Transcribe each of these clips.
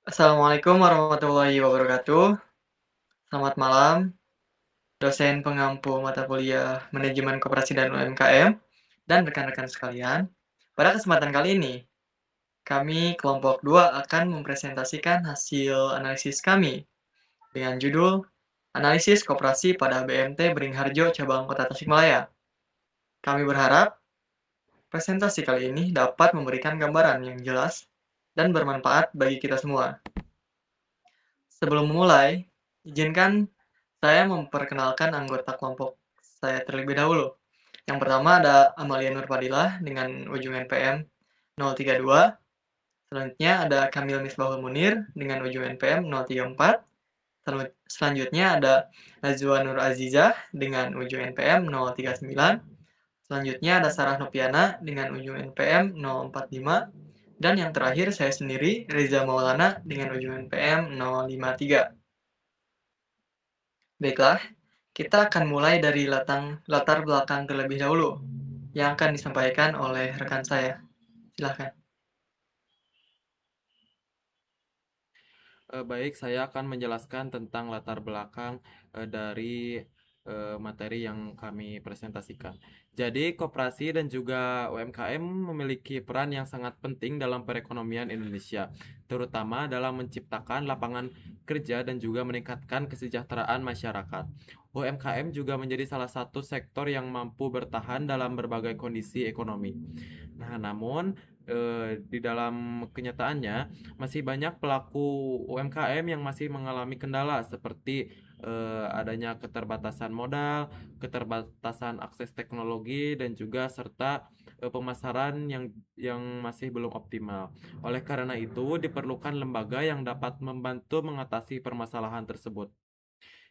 Assalamualaikum warahmatullahi wabarakatuh. Selamat malam, dosen pengampu mata kuliah Manajemen Koperasi dan UMKM, dan rekan-rekan sekalian. Pada kesempatan kali ini, kami kelompok 2 akan mempresentasikan hasil analisis kami dengan judul Analisis Koperasi pada BMT Beringharjo Cabang Kota Tasikmalaya. Kami berharap presentasi kali ini dapat memberikan gambaran yang jelas dan bermanfaat bagi kita semua. Sebelum memulai, izinkan saya memperkenalkan anggota kelompok saya terlebih dahulu. Yang pertama ada Amalia Nurfadilah dengan ujung NPM 032. Selanjutnya ada Kamil Misbahul Munir dengan ujung NPM 034. Selanjutnya ada Nazwa Nur Azizah dengan ujung NPM 039. Selanjutnya ada Sarah Nopiana dengan ujung NPM 045. Dan yang terakhir saya sendiri, Reza Maulana dengan ujung NPM 053. Baiklah, kita akan mulai dari latar belakang terlebih dahulu yang akan disampaikan oleh rekan saya. Silakan. Baik, saya akan menjelaskan tentang latar belakang dari materi yang kami presentasikan. Jadi, koperasi dan juga UMKM memiliki peran yang sangat penting dalam perekonomian Indonesia, terutama dalam menciptakan lapangan kerja dan juga meningkatkan kesejahteraan masyarakat. UMKM juga menjadi salah satu sektor yang mampu bertahan dalam berbagai kondisi ekonomi. Nah, namun di dalam kenyataannya masih banyak pelaku UMKM yang masih mengalami kendala seperti adanya keterbatasan modal, keterbatasan akses teknologi dan juga serta pemasaran yang masih belum optimal. Oleh karena itu, diperlukan lembaga yang dapat membantu mengatasi permasalahan tersebut.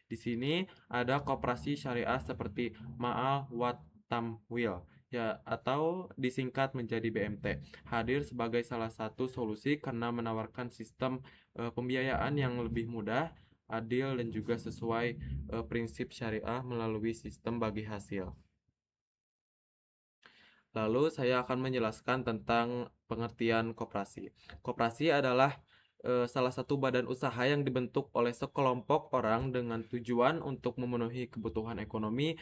Di sini ada koperasi syariah seperti Ma'al Wat Tamwil ya atau disingkat menjadi BMT. Hadir sebagai salah satu solusi karena menawarkan sistem pembiayaan yang lebih mudah, adil dan juga sesuai prinsip syariah melalui sistem bagi hasil. Lalu saya akan menjelaskan tentang pengertian koperasi. Koperasi adalah salah satu badan usaha yang dibentuk oleh sekelompok orang dengan tujuan untuk memenuhi kebutuhan ekonomi,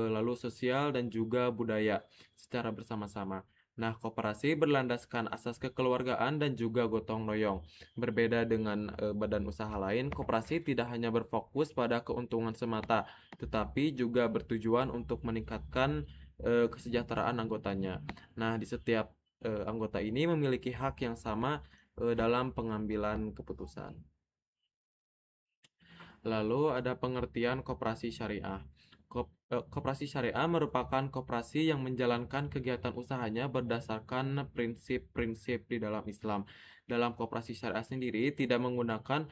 lalu sosial dan juga budaya secara bersama-sama. Nah, koperasi berlandaskan asas kekeluargaan dan juga gotong royong. Berbeda dengan badan usaha lain, koperasi tidak hanya berfokus pada keuntungan semata, tetapi juga bertujuan untuk meningkatkan kesejahteraan anggotanya. Nah, di setiap anggota ini memiliki hak yang sama dalam pengambilan keputusan. Lalu ada pengertian koperasi syariah. Koperasi syariah merupakan koperasi yang menjalankan kegiatan usahanya berdasarkan prinsip-prinsip di dalam Islam. Dalam koperasi syariah sendiri tidak menggunakan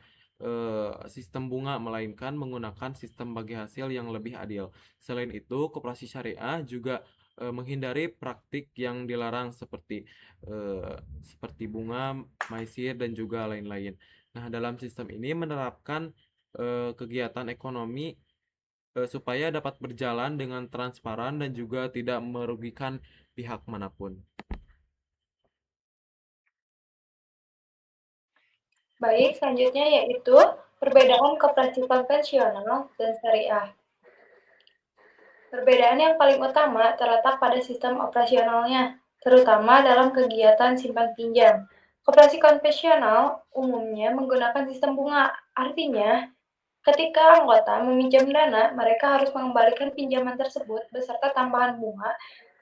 sistem bunga, melainkan menggunakan sistem bagi hasil yang lebih adil. Selain itu, koperasi syariah juga menghindari praktik yang dilarang seperti bunga, maisir, dan juga lain-lain. Nah, dalam sistem ini menerapkan kegiatan ekonomi supaya dapat berjalan dengan transparan dan juga tidak merugikan pihak manapun. Baik, selanjutnya yaitu perbedaan koperasi konvensional dan syariah. Perbedaan yang paling utama terletak pada sistem operasionalnya, terutama dalam kegiatan simpan pinjam. Koperasi konvensional umumnya menggunakan sistem bunga, artinya ketika anggota meminjam dana, mereka harus mengembalikan pinjaman tersebut beserta tambahan bunga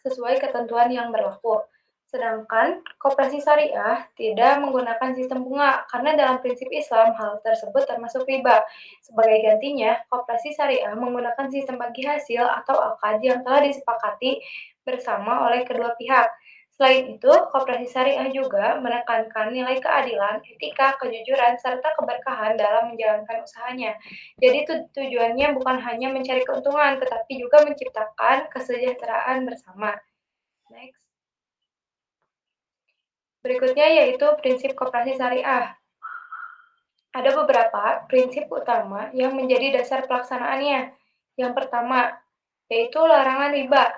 sesuai ketentuan yang berlaku. Sedangkan koperasi syariah tidak menggunakan sistem bunga karena dalam prinsip Islam hal tersebut termasuk riba. Sebagai gantinya, koperasi syariah menggunakan sistem bagi hasil atau akad yang telah disepakati bersama oleh kedua pihak. Selain itu, koperasi syariah juga menekankan nilai keadilan, etika, kejujuran, serta keberkahan dalam menjalankan usahanya. Jadi tujuannya bukan hanya mencari keuntungan, tetapi juga menciptakan kesejahteraan bersama. Next. Berikutnya yaitu prinsip koperasi syariah. Ada beberapa prinsip utama yang menjadi dasar pelaksanaannya. Yang pertama, yaitu larangan riba,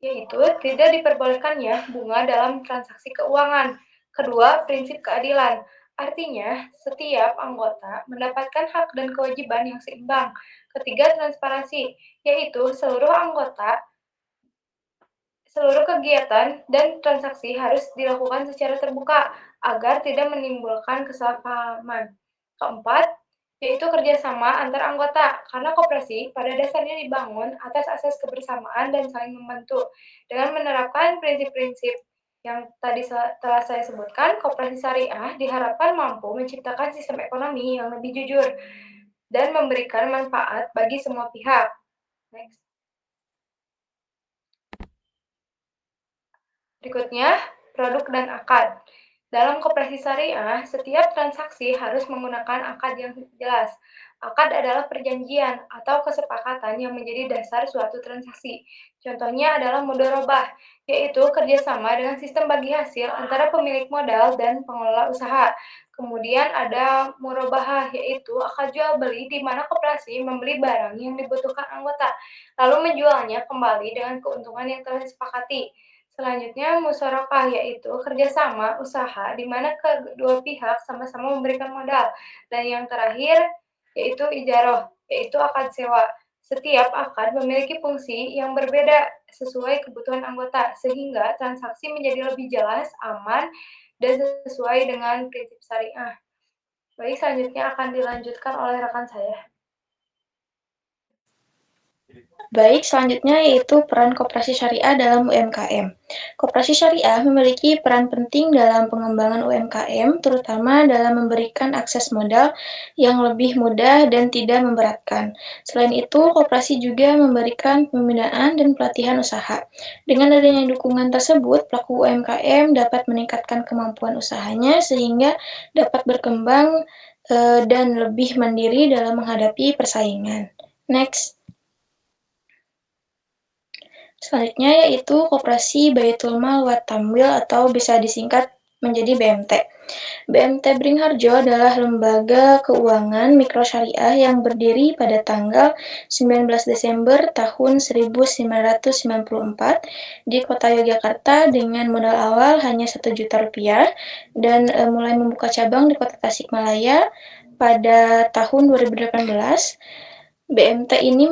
yaitu tidak diperbolehkannya bunga dalam transaksi keuangan. Kedua, prinsip keadilan. Artinya, setiap anggota mendapatkan hak dan kewajiban yang seimbang. Ketiga, transparansi, yaitu seluruh kegiatan dan transaksi harus dilakukan secara terbuka agar tidak menimbulkan kesalahpahaman. Keempat, yaitu kerjasama antar anggota, karena koperasi pada dasarnya dibangun atas asas kebersamaan dan saling membantu. Dengan menerapkan prinsip-prinsip yang tadi telah saya sebutkan, koperasi syariah diharapkan mampu menciptakan sistem ekonomi yang lebih jujur dan memberikan manfaat bagi semua pihak. Next. Berikutnya, produk dan akad. Dalam koperasi syariah, setiap transaksi harus menggunakan akad yang jelas. Akad adalah perjanjian atau kesepakatan yang menjadi dasar suatu transaksi. Contohnya adalah mudharabah, yaitu kerjasama dengan sistem bagi hasil antara pemilik modal dan pengelola usaha. Kemudian ada murabahah, yaitu akad jual beli di mana koperasi membeli barang yang dibutuhkan anggota, lalu menjualnya kembali dengan keuntungan yang telah disepakati. Selanjutnya, musyarakah, yaitu kerjasama usaha di mana kedua pihak sama-sama memberikan modal. Dan yang terakhir, yaitu ijaroh, yaitu akad sewa. Setiap akad memiliki fungsi yang berbeda sesuai kebutuhan anggota, sehingga transaksi menjadi lebih jelas, aman, dan sesuai dengan prinsip syariah. Baik, selanjutnya akan dilanjutkan oleh rekan saya. Baik, selanjutnya yaitu peran koperasi syariah dalam UMKM. Koperasi syariah memiliki peran penting dalam pengembangan UMKM, terutama dalam memberikan akses modal yang lebih mudah dan tidak memberatkan. Selain itu, koperasi juga memberikan pembinaan dan pelatihan usaha. Dengan adanya dukungan tersebut, pelaku UMKM dapat meningkatkan kemampuan usahanya sehingga dapat berkembang dan lebih mandiri dalam menghadapi persaingan. Next. Selanjutnya yaitu Koperasi Baitul Mal wa Tamwil atau bisa disingkat menjadi BMT. BMT Beringharjo adalah lembaga keuangan mikro syariah yang berdiri pada tanggal 19 Desember tahun 1994 di kota Yogyakarta dengan modal awal hanya Rp1 juta dan mulai membuka cabang di kota Tasikmalaya pada tahun 2018. BMT ini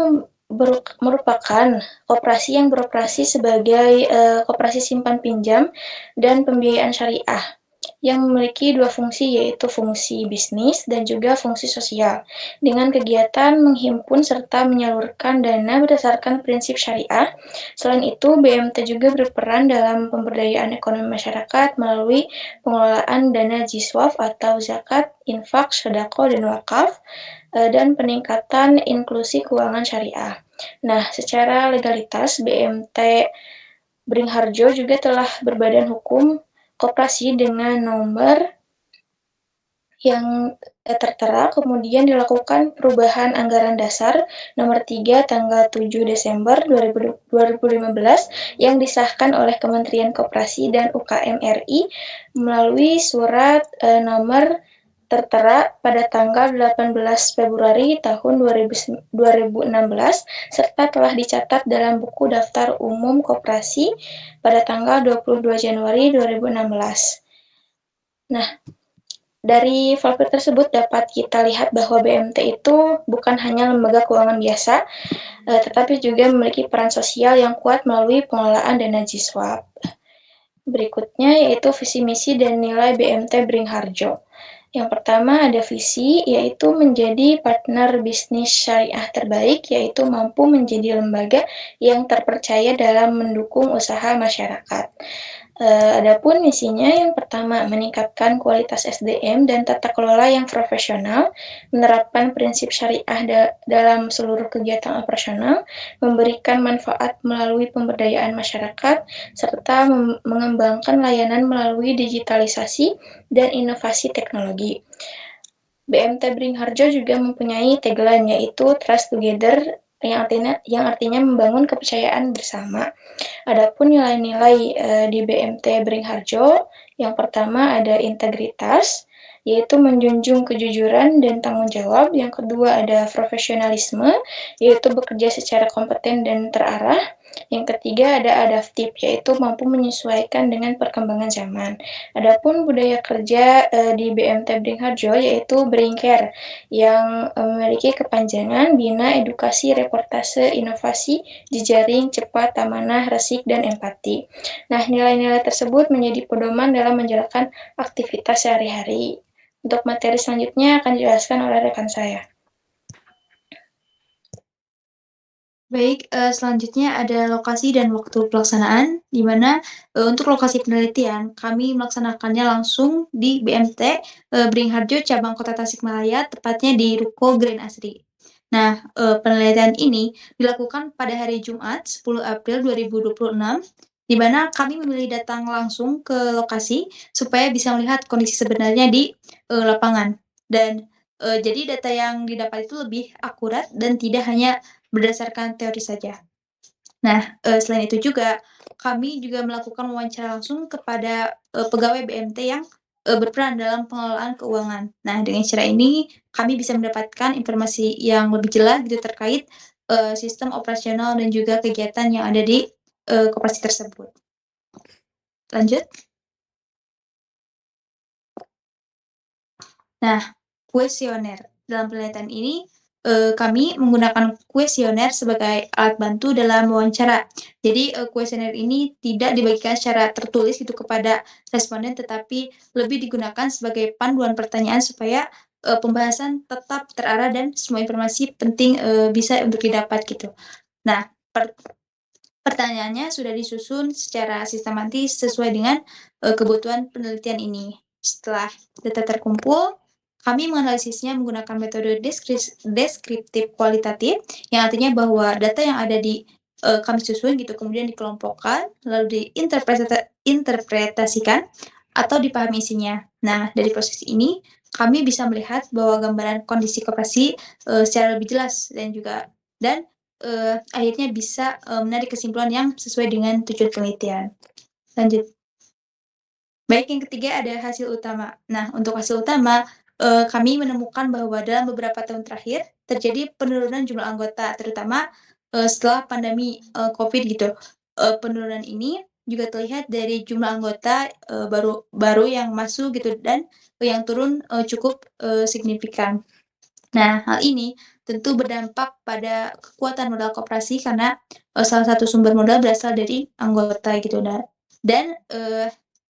merupakan koperasi yang beroperasi sebagai koperasi simpan pinjam dan pembiayaan syariah yang memiliki dua fungsi, yaitu fungsi bisnis dan juga fungsi sosial, dengan kegiatan menghimpun serta menyalurkan dana berdasarkan prinsip syariah. Selain itu, BMT juga berperan dalam pemberdayaan ekonomi masyarakat melalui pengelolaan dana jiswaf atau zakat, infak, sedekah, dan wakaf, dan peningkatan inklusi keuangan syariah. Nah, secara legalitas, BMT Beringharjo juga telah berbadan hukum koperasi dengan nomor yang tertera, kemudian dilakukan perubahan anggaran dasar nomor 3 tanggal 7 Desember 2015 yang disahkan oleh Kementerian Koperasi dan UKM RI melalui surat nomor tertera pada tanggal 18 Februari tahun 2016 serta telah dicatat dalam buku daftar umum koperasi pada tanggal 22 Januari 2016. Nah, dari value tersebut dapat kita lihat bahwa BMT itu bukan hanya lembaga keuangan biasa, tetapi juga memiliki peran sosial yang kuat melalui pengelolaan dana jiswaf. Berikutnya yaitu visi misi dan nilai BMT Beringharjo. Yang pertama ada visi, yaitu menjadi partner bisnis syariah terbaik, yaitu mampu menjadi lembaga yang terpercaya dalam mendukung usaha masyarakat. Adapun misinya yang pertama, meningkatkan kualitas SDM dan tata kelola yang profesional, menerapkan prinsip syariah dalam seluruh kegiatan operasional, memberikan manfaat melalui pemberdayaan masyarakat, serta mengembangkan layanan melalui digitalisasi dan inovasi teknologi. BMT Beringharjo juga mempunyai tagline yaitu Trust Together yang artinya membangun kepercayaan bersama. Adapun nilai-nilai di BMT Beringharjo, yang pertama ada integritas, yaitu menjunjung kejujuran dan tanggung jawab. Yang kedua ada profesionalisme, yaitu bekerja secara kompeten dan terarah. Yang ketiga ada adaptif, yaitu mampu menyesuaikan dengan perkembangan zaman. Adapun budaya kerja di BMT Beringharjo yaitu Bringcare yang memiliki kepanjangan Bina Edukasi Reportase Inovasi Jejaring Cepat Amanah Resik dan Empati. Nah, nilai-nilai tersebut menjadi pedoman dalam menjalankan aktivitas sehari-hari. Untuk materi selanjutnya akan dijelaskan oleh rekan saya. Baik, selanjutnya ada lokasi dan waktu pelaksanaan, di mana untuk lokasi penelitian kami melaksanakannya langsung di BMT Beringharjo cabang Kota Tasikmalaya, tepatnya di Ruko Green Asri. Nah, penelitian ini dilakukan pada hari Jumat 10 April 2026, di mana kami memilih datang langsung ke lokasi supaya bisa melihat kondisi sebenarnya di lapangan. Dan jadi data yang didapat itu lebih akurat dan tidak hanya berdasarkan teori saja. Nah, selain itu juga kami juga melakukan wawancara langsung kepada pegawai BMT yang berperan dalam pengelolaan keuangan. Nah, dengan cara ini kami bisa mendapatkan informasi yang lebih jelas gitu terkait sistem operasional dan juga kegiatan yang ada di koperasi tersebut. Lanjut. Nah, kuesioner. Dalam penelitian ini kami menggunakan kuesioner sebagai alat bantu dalam wawancara. Jadi kuesioner ini tidak dibagikan secara tertulis gitu kepada responden, tetapi lebih digunakan sebagai panduan pertanyaan supaya pembahasan tetap terarah dan semua informasi penting bisa untuk didapat gitu. Nah, pertanyaannya sudah disusun secara sistematis sesuai dengan kebutuhan penelitian ini. Setelah data terkumpul, kami menganalisisnya menggunakan metode deskriptif kualitatif, yang artinya bahwa data yang ada di kami susun gitu kemudian dikelompokkan, lalu diinterpretasikan atau dipahami isinya. Nah, dari proses ini kami bisa melihat bahwa gambaran kondisi koperasi secara lebih jelas dan akhirnya bisa menarik kesimpulan yang sesuai dengan tujuan penelitian. Lanjut. Baik, yang ketiga ada hasil utama. Nah, untuk hasil utama, kami menemukan bahwa dalam beberapa tahun terakhir terjadi penurunan jumlah anggota, terutama setelah pandemi COVID gitu. Penurunan ini juga terlihat dari jumlah anggota baru yang masuk gitu dan yang turun cukup signifikan. Nah, hal ini tentu berdampak pada kekuatan modal koperasi karena salah satu sumber modal berasal dari anggota gitu. Dan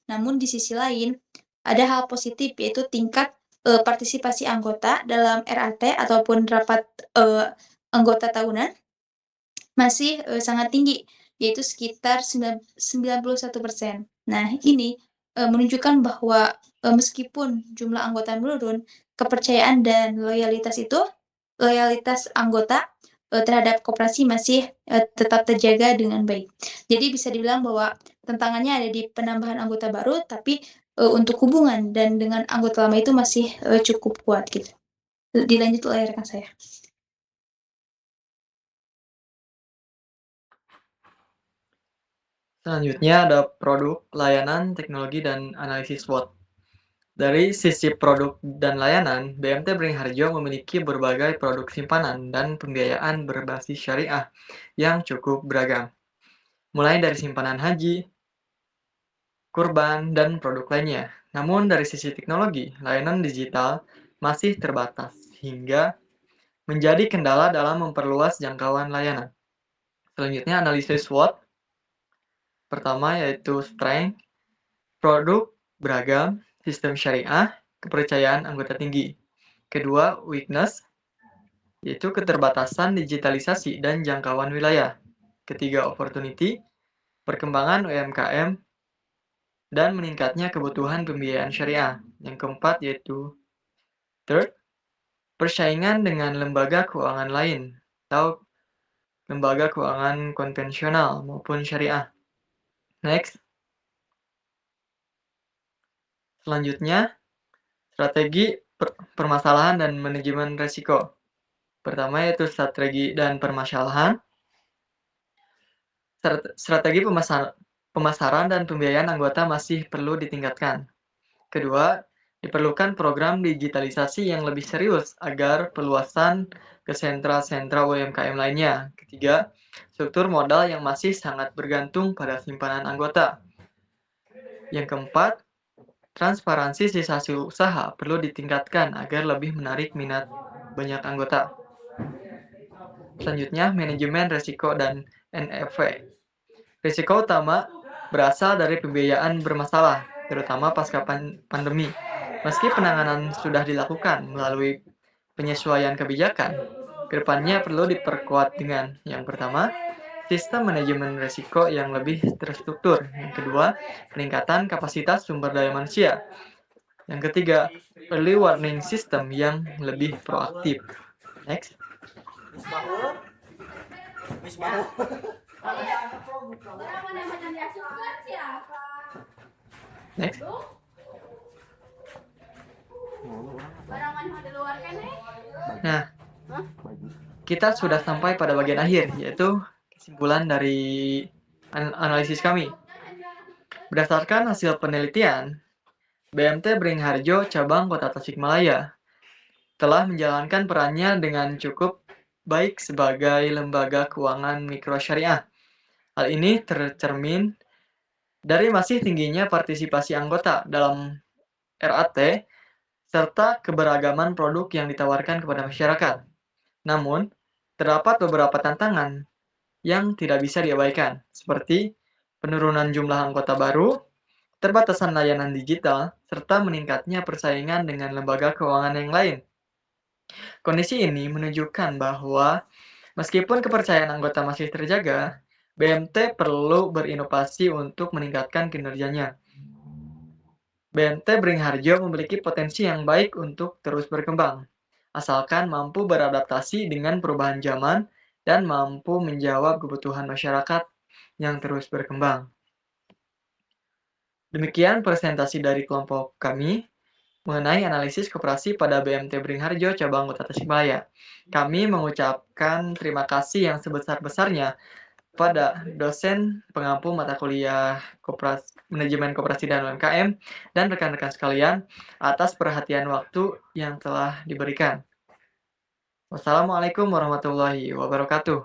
namun di sisi lain ada hal positif yaitu tingkat partisipasi anggota dalam RAT ataupun rapat anggota tahunan masih sangat tinggi, yaitu sekitar 91%. Nah, ini menunjukkan bahwa meskipun jumlah anggota menurun, kepercayaan dan loyalitas anggota terhadap koperasi masih tetap terjaga dengan baik. Jadi bisa dibilang bahwa tantangannya ada di penambahan anggota baru, tapi untuk hubungan dan dengan anggota lama itu masih cukup kuat gitu. Dilanjut oleh rekan saya. Selanjutnya ada produk, layanan, teknologi, dan analisis SWOT. Dari sisi produk dan layanan, BMT Beringharjo memiliki berbagai produk simpanan dan pembiayaan berbasis syariah yang cukup beragam. Mulai dari simpanan haji, kurban, dan produk lainnya. Namun dari sisi teknologi, layanan digital masih terbatas hingga menjadi kendala dalam memperluas jangkauan layanan. Selanjutnya analisis SWOT. Pertama yaitu strength, produk beragam, sistem syariah, kepercayaan anggota tinggi. Kedua, weakness, yaitu keterbatasan digitalisasi dan jangkauan wilayah. Ketiga, opportunity, perkembangan UMKM dan meningkatnya kebutuhan pembiayaan syariah. Yang keempat yaitu third, persaingan dengan lembaga keuangan lain atau lembaga keuangan konvensional maupun syariah. Next. Selanjutnya, strategi permasalahan dan manajemen risiko. Pertama yaitu strategi dan permasalahan. Strategi pemasaran dan pembiayaan anggota masih perlu ditingkatkan. Kedua, Diperlukan program digitalisasi yang lebih serius agar perluasan ke sentra-sentra UMKM lainnya. Ketiga, struktur modal yang masih sangat bergantung pada simpanan anggota. Yang keempat, transparansi sisa hasil usaha perlu ditingkatkan agar lebih menarik minat banyak anggota. Selanjutnya, manajemen risiko dan NFV. Risiko utama berasal dari pembiayaan bermasalah, terutama pasca pandemi. Meski penanganan sudah dilakukan melalui penyesuaian kebijakan, kedepannya perlu diperkuat dengan yang pertama, sistem manajemen risiko yang lebih terstruktur. Yang kedua, peningkatan kapasitas sumber daya manusia. Yang ketiga, early warning system yang lebih proaktif. Next. Next. Nah, kita sudah sampai pada bagian akhir, yaitu kesimpulan dari analisis kami. Berdasarkan hasil penelitian, BMT Beringharjo Cabang Kota Tasikmalaya telah menjalankan perannya dengan cukup baik sebagai lembaga keuangan mikrosyariah. Hal ini tercermin dari masih tingginya partisipasi anggota dalam RAT serta keberagaman produk yang ditawarkan kepada masyarakat. Namun, terdapat beberapa tantangan yang tidak bisa diabaikan, seperti penurunan jumlah anggota baru, keterbatasan layanan digital, serta meningkatnya persaingan dengan lembaga keuangan yang lain. Kondisi ini menunjukkan bahwa meskipun kepercayaan anggota masih terjaga, BMT perlu berinovasi untuk meningkatkan kinerjanya. BMT Beringharjo memiliki potensi yang baik untuk terus berkembang, asalkan mampu beradaptasi dengan perubahan zaman dan mampu menjawab kebutuhan masyarakat yang terus berkembang. Demikian presentasi dari kelompok kami mengenai analisis koperasi pada BMT Beringharjo Cabang Kota Tasikmalaya. Kami mengucapkan terima kasih yang sebesar-besarnya pada dosen pengampu mata kuliah Manajemen Koperasi dan UMKM dan rekan-rekan sekalian atas perhatian waktu yang telah diberikan. Wassalamualaikum warahmatullahi wabarakatuh.